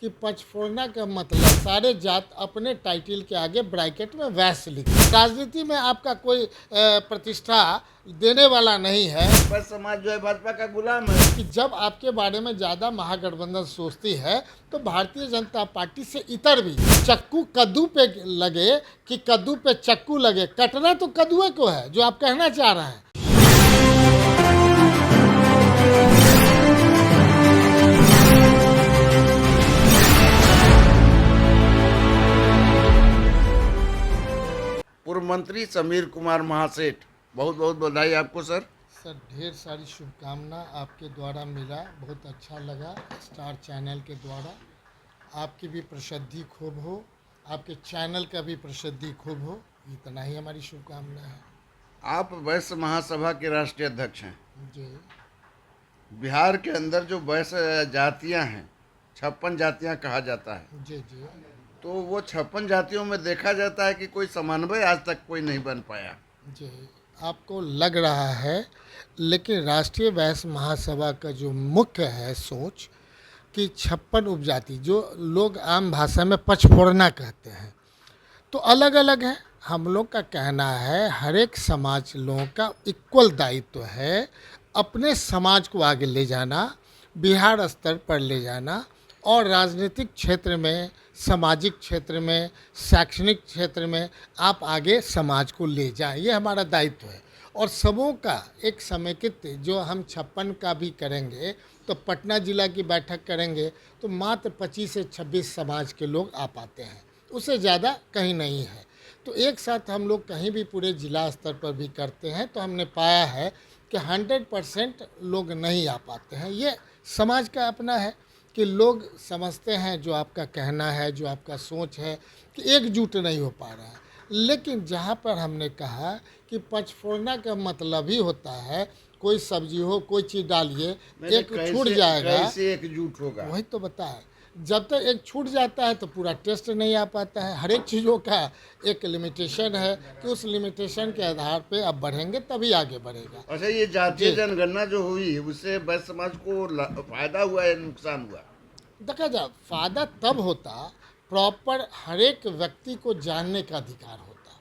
कि पचफोड़ना का मतलब सारे जात अपने टाइटल के आगे ब्रैकेट में वैश्य लिखे। राजनीति में आपका कोई प्रतिष्ठा देने वाला नहीं है। पर समाज जो है भाजपा का गुलाम है। कि जब आपके बारे में ज़्यादा महागठबंधन सोचती है तो भारतीय जनता पार्टी से इतर भी चक्कू कद्दू पे लगे कि कद्दू पे चक्कू लगे, कटना तो कद्दुए को है, जो आप कहना चाह रहे हैं। पूर्व मंत्री समीर कुमार महासेठ, बहुत बहुत बधाई आपको सर। सर ढेर सारी शुभकामना आपके द्वारा मिला, बहुत अच्छा लगा। स्टार चैनल के द्वारा आपकी भी प्रसिद्धि खूब हो, आपके चैनल का भी प्रसिद्धि खूब हो, इतना ही हमारी शुभकामना है। आप वैश्य महासभा के राष्ट्रीय अध्यक्ष हैं। जी बिहार के अंदर जो वैश्य जातियां हैं, 56 जातियां कहा जाता है, जी जी तो वो 56 जातियों में देखा जाता है कि कोई समन्वय आज तक कोई नहीं बन पाया। जी आपको लग रहा है, लेकिन राष्ट्रीय वैश्य महासभा का जो मुख्य है सोच कि 56 उपजाति, जो लोग आम भाषा में पचफोड़ना कहते हैं, तो अलग अलग है। हम लोग का कहना है हर एक समाज लोगों का इक्वल दायित्व है अपने समाज को आगे ले जाना, बिहार स्तर पर ले जाना, और राजनीतिक क्षेत्र में, सामाजिक क्षेत्र में, शैक्षणिक क्षेत्र में आप आगे समाज को ले जाएं, ये हमारा दायित्व है। और सबों का एक समेकित, जो हम 56 का भी करेंगे तो पटना जिला की बैठक करेंगे तो मात्र 25 से 26 समाज के लोग आ पाते हैं, उससे ज़्यादा कहीं नहीं है। तो एक साथ हम लोग कहीं भी पूरे जिला स्तर पर भी करते हैं तो हमने पाया है कि 100% लोग नहीं आ पाते हैं। ये समाज का अपना है कि लोग समझते हैं जो आपका कहना है, जो आपका सोच है, कि एकजुट नहीं हो पा रहा है। लेकिन जहाँ पर हमने कहा कि पचफोड़ना का मतलब ही होता है कोई सब्जी हो, कोई चीज़ डालिए, एक छूट जाएगा, कैसे एकजुट होगा? वही तो बताए। जब तक एक छूट जाता है तो पूरा टेस्ट नहीं आ पाता है। हर एक चीज़ों का एक लिमिटेशन है कि उस लिमिटेशन के आधार पे अब बढ़ेंगे तभी आगे बढ़ेगा। अच्छा, ये जातीय जनगणना जो हुई उससे वैश्य समाज को फायदा हुआ या नुकसान हुआ? देखा जाए, फायदा तब होता प्रॉपर हर एक व्यक्ति को जानने का अधिकार होता,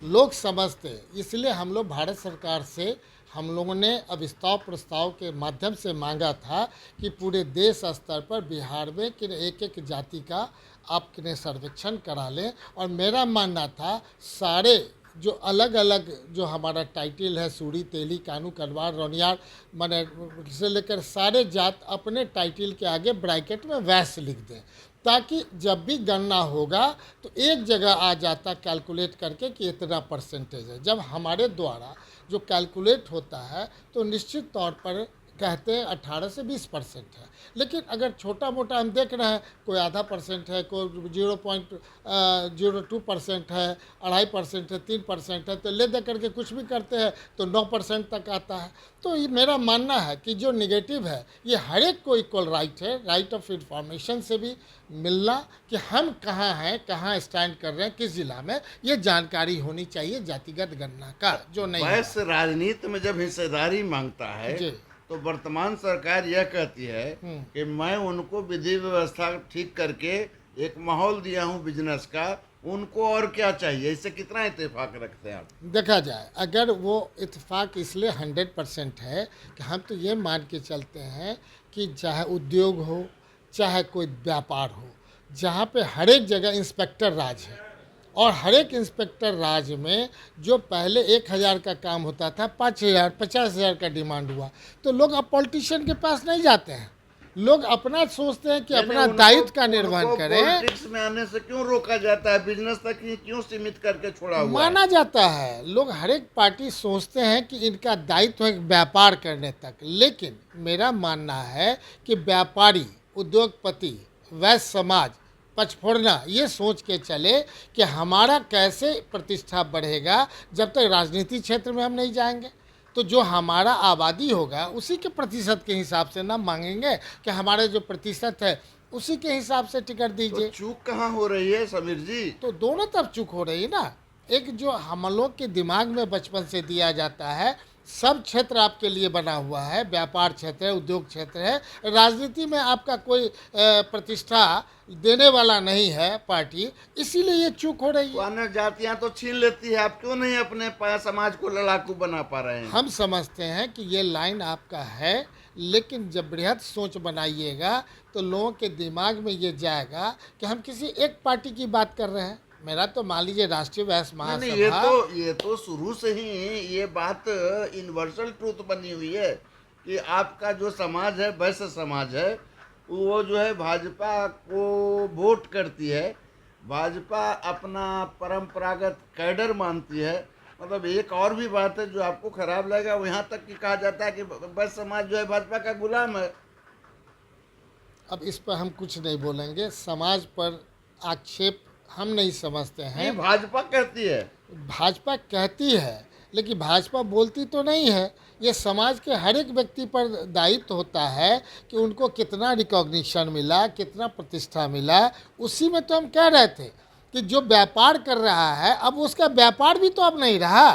लोग समझते। इसलिए हम लोग भारत सरकार से हम लोगों ने अविस्ताव प्रस्ताव के माध्यम से मांगा था कि पूरे देश स्तर पर बिहार में कि एक एक जाति का आपने सर्वेक्षण करा लें। और मेरा मानना था सारे जो अलग अलग जो हमारा टाइटल है, सूरी, तेली, कानू, कनवार, रौनियार, मैंने से लेकर सारे जात अपने टाइटल के आगे ब्रैकेट में वैश्य लिख दें, ताकि जब भी गणना होगा तो एक जगह आ जाता कैलकुलेट करके कि इतना परसेंटेज है। जब हमारे द्वारा जो कैलकुलेट होता है तो निश्चित तौर पर कहते हैं 18 से 20% है। लेकिन अगर छोटा मोटा हम देख रहे हैं, कोई आधा % है, कोई 0.02% है, 2.5% है, 3% है, तो ले दे करके कुछ भी करते हैं तो 9% तक आता है। तो ये मेरा मानना है कि जो निगेटिव है, ये हर एक को इक्वल राइट है, राइट ऑफ इंफॉर्मेशन से भी मिलना कि हम कहाँ हैं, कहाँ स्टैंड कर रहे हैं, किस जिला में, ये जानकारी होनी चाहिए जातिगत गणना का, जो नहीं है। वैश्य राजनीति में जब हिस्सेदारी मांगता है जी तो वर्तमान सरकार यह कहती है कि मैं उनको विधि व्यवस्था ठीक करके एक माहौल दिया हूं बिजनेस का, उनको और क्या चाहिए? इससे कितना इत्तेफाक रखते हैं आप? देखा जाए, अगर वो इत्तेफाक इसलिए 100% है कि हम तो ये मान के चलते हैं कि चाहे उद्योग हो, चाहे कोई व्यापार हो, जहाँ पे हर एक जगह इंस्पेक्टर राज है, और हर एक इंस्पेक्टर राज में जो पहले 1,000 का काम होता था 5,000 50,000 का डिमांड हुआ, तो लोग अब पॉलिटिशियन के पास नहीं जाते हैं। लोग अपना सोचते हैं कि अपना दायित्व का निर्वहन करें। पॉलिटिक्स में आने से क्यों रोका जाता है? बिजनेस तक ही क्यों सीमित करके छोड़ा हुआ है? माना जाता है, लोग हर एक पार्टी सोचते हैं कि इनका दायित्व है व्यापार करने तक। लेकिन मेरा मानना है कि व्यापारी, उद्योगपति, वैश्य समाज पचफोड़ना ये सोच के चले कि हमारा कैसे प्रतिष्ठा बढ़ेगा जब तक राजनीति क्षेत्र में हम नहीं जाएंगे। तो जो हमारा आबादी होगा उसी के प्रतिशत के हिसाब से ना मांगेंगे कि हमारे जो प्रतिशत है उसी के हिसाब से टिकट दीजिए। तो चूक कहाँ हो रही है समीर जी? तो दोनों तरफ चूक हो रही है ना। एक जो हम लोग के दिमाग में बचपन से दिया जाता है सब क्षेत्र आपके लिए बना हुआ है, व्यापार क्षेत्र है, उद्योग क्षेत्र है, राजनीति में आपका कोई प्रतिष्ठा देने वाला नहीं है पार्टी, इसीलिए ये चूक हो रही तो है। अन्य जातियां तो छीन लेती है, आप क्यों नहीं अपने समाज को लड़ाकू बना पा रहे हैं? हम समझते हैं कि ये लाइन आपका है, लेकिन जब बृहद सोच बनाइएगा तो लोगों के दिमाग में ये जाएगा कि हम किसी एक पार्टी की बात कर रहे हैं। मेरा तो मान लीजिए राष्ट्रीय वैश्य नहीं, महासभा, ये तो शुरू से ही ये बात यूनिवर्सल ट्रूथ बनी हुई है कि आपका जो समाज है, वैश्य समाज है, वो जो है भाजपा को वोट करती है, भाजपा अपना परंपरागत कैडर मानती है। मतलब एक और भी बात है जो आपको खराब लगेगा, वो यहाँ तक कि कहा जाता है कि वैश्य समाज जो है भाजपा का गुलाम है। अब इस पर हम कुछ नहीं बोलेंगे, समाज पर आक्षेप हम नहीं समझते हैं। नहीं, भाजपा कहती है। भाजपा कहती है, लेकिन भाजपा बोलती तो नहीं है। ये समाज के हर एक व्यक्ति पर दायित्व होता है कि उनको कितना रिकॉग्निशन मिला, कितना प्रतिष्ठा मिला। उसी में तो हम कह रहे थे कि जो व्यापार कर रहा है, अब उसका व्यापार भी तो अब नहीं रहा,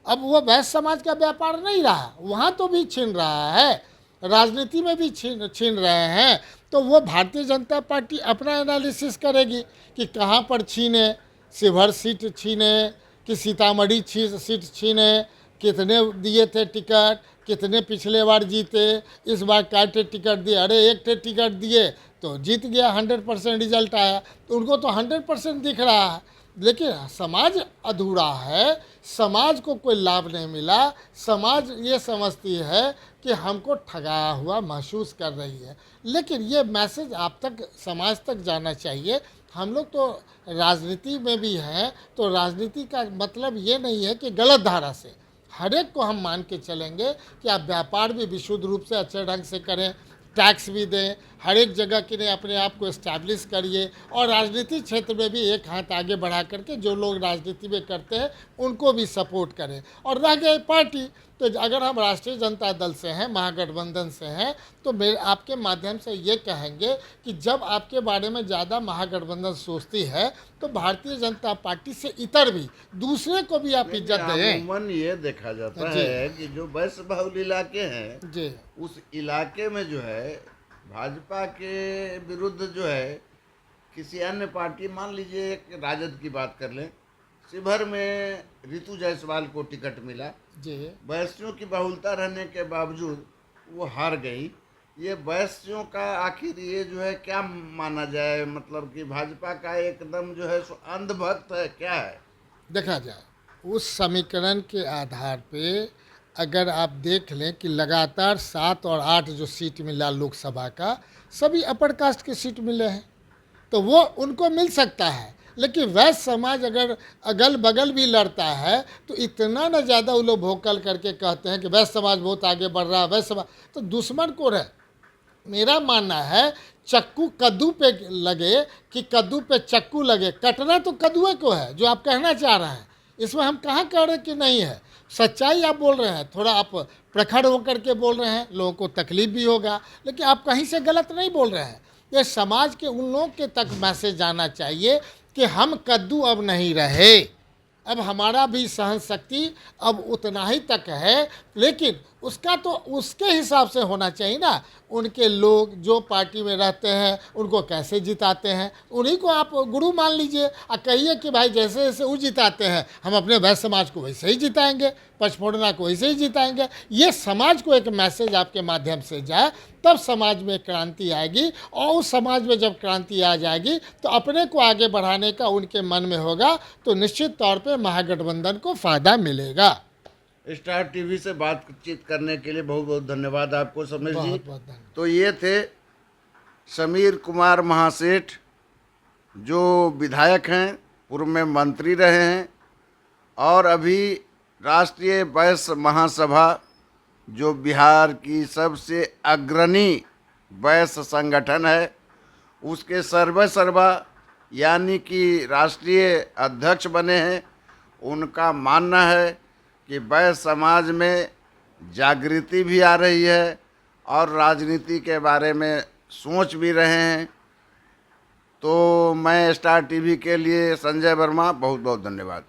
अब वो वैश्य समाज का व्यापार नहीं रहा, वहाँ तो भी छीन रहा है, राजनीति में भी छीन रहे हैं। तो वो भारतीय जनता पार्टी अपना एनालिसिस करेगी कि कहाँ पर छीने, शिवहर सीट छीने कि सीतामढ़ी सीट छीने, कितने दिए थे टिकट, कितने पिछले बार जीते, इस बार क्या टिकट दिए, अरे एक टिकट दिए तो जीत गया, 100% रिजल्ट आया, तो उनको तो 100% दिख रहा है। लेकिन समाज अधूरा है, समाज को कोई लाभ नहीं मिला, समाज ये समझती है कि हमको ठगाया हुआ महसूस कर रही है। लेकिन ये मैसेज आप तक, समाज तक जाना चाहिए। हम लोग तो राजनीति में भी हैं, तो राजनीति का मतलब ये नहीं है कि गलत धारा से हर एक को हम मान के चलेंगे कि आप व्यापार भी विशुद्ध रूप से अच्छे ढंग से करें, टैक्स भी दें, हर एक जगह के लिए अपने आप को इस्टेब्लिश करिए, और राजनीतिक क्षेत्र में भी एक हाथ आगे बढ़ा करके जो लोग राजनीति में करते हैं उनको भी सपोर्ट करें। और रह गई पार्टी, तो अगर हम राष्ट्रीय जनता दल से हैं, महागठबंधन से हैं, तो मेरे आपके माध्यम से ये कहेंगे कि जब आपके बारे में ज़्यादा महागठबंधन सोचती है तो भारतीय जनता पार्टी से इतर भी दूसरे को भी आप इज्जत दें। अमूमन ये देखा जाता जी। है कि जो वैश्य बहुल इलाके हैं, जी उस इलाके में जो है भाजपा के विरुद्ध जो है किसी अन्य पार्टी, मान लीजिए एक राजद की बात कर लें, शिवहर में रितु जायसवाल को टिकट मिला, जी वैश्यों की बहुलता रहने के बावजूद वो हार गई। ये वैश्यों का आखिर ये जो है क्या माना जाए, मतलब कि भाजपा का एकदम जो है सो अंधभक्त है, क्या है? देखा जाए उस समीकरण के आधार पे अगर आप देख लें कि लगातार 7 और 8 जो सीट मिला लोकसभा का, सभी अपर कास्ट के सीट मिले हैं, तो वो उनको मिल सकता है। लेकिन वैश्य समाज अगर अगल बगल भी लड़ता है तो इतना न ज़्यादा वो लोग भोकल करके कहते हैं कि वैश्य समाज बहुत आगे बढ़ रहा है, वैश्य समाज, तो दुश्मन को रहे। मेरा मानना है चक्कू कद्दू पे लगे कि कद्दू पे चक्कू लगे, कटना तो कद्दुए को है, जो आप कहना चाह रहे हैं। इसमें हम कहाँ कह रहे कि नहीं है, सच्चाई आप बोल रहे हैं, थोड़ा आप प्रखर होकर के बोल रहे हैं, लोगों को तकलीफ भी होगा, लेकिन आप कहीं से गलत नहीं बोल रहे हैं। ये समाज के उन लोगों के तक मैसेज जाना चाहिए कि हम कद्दू अब नहीं रहे, अब हमारा भी सहन शक्ति अब उतना ही तक है, लेकिन उसका तो उसके हिसाब से होना चाहिए ना। उनके लोग जो पार्टी में रहते हैं उनको कैसे जिताते हैं, उन्हीं को आप गुरु मान लीजिए और कहिए कि भाई जैसे जैसे वो जिताते हैं हम अपने वैश्य समाज को वैसे ही जिताएंगे, पचफोड़ना को वैसे ही जिताएंगे। ये समाज को एक मैसेज आपके माध्यम से जाए, तब समाज में क्रांति आएगी, और उस समाज में जब क्रांति आ जाएगी तो अपने को आगे बढ़ाने का उनके मन में होगा, तो निश्चित तौर पे महागठबंधन को फ़ायदा मिलेगा। स्टार टीवी से बातचीत करने के लिए बहुत बहुत धन्यवाद आपको समीर जी। बहुत बहुत धन्यवाद। तो ये थे समीर कुमार महासेठ, जो विधायक हैं, पूर्व में मंत्री रहे हैं, और अभी राष्ट्रीय वैश्य महासभा जो बिहार की सबसे अग्रणी वैश्य संगठन है, उसके सर्वा यानी कि राष्ट्रीय अध्यक्ष बने हैं। उनका मानना है कि वैश्य समाज में जागृति भी आ रही है और राजनीति के बारे में सोच भी रहे हैं। तो मैं स्टार टीवी के लिए संजय वर्मा, बहुत बहुत धन्यवाद।